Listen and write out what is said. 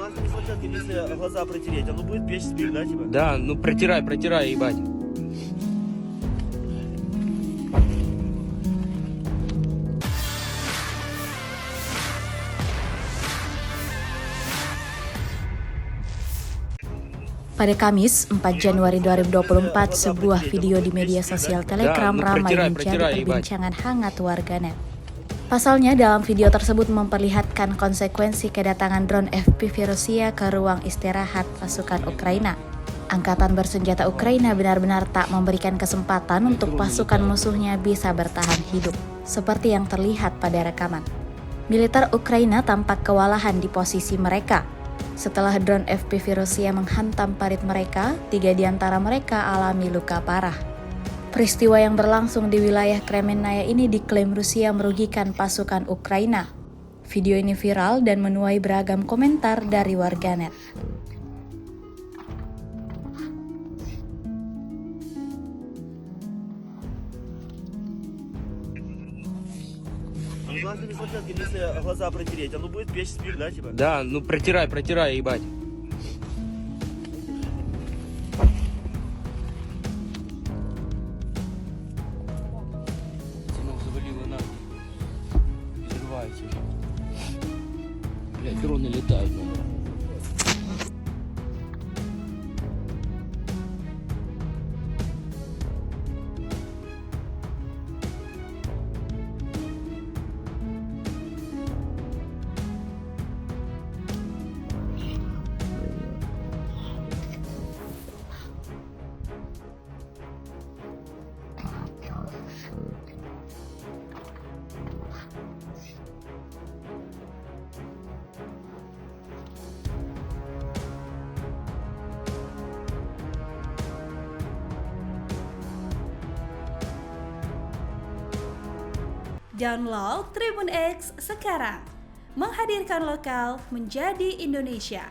нас не смотрят, если глаза протереть, оно будет печь спирт, да, типа? Да, ну протирай, ебать. Pada Kamis, 4 Januari 2024, sebuah video di media sosial Telegram ramai menjadi perbincangan hangat warganet. Pasalnya, dalam video tersebut memperlihatkan konsekuensi kedatangan drone FPV Rusia ke ruang istirahat pasukan Ukraina. Angkatan bersenjata Ukraina benar-benar tak memberikan kesempatan untuk pasukan musuhnya bisa bertahan hidup, seperti yang terlihat pada rekaman. Militer Ukraina tampak kewalahan di posisi mereka. Setelah drone FPV Rusia menghantam parit mereka, 3 di antara mereka alami luka parah. Peristiwa yang berlangsung di wilayah Kremenaya ini diklaim Rusia merugikan pasukan Ukraina. Video ini viral dan menuai beragam komentar dari warganet. Нас не смотрят, если глаза протереть, оно будет печь спирт, да, типа? Да, ну протирай, ебать. Сынок завалило нахуй. Взрывается. Блядь, дроны летают, нахуй. Download Tribun X sekarang, menghadirkan lokal menjadi Indonesia.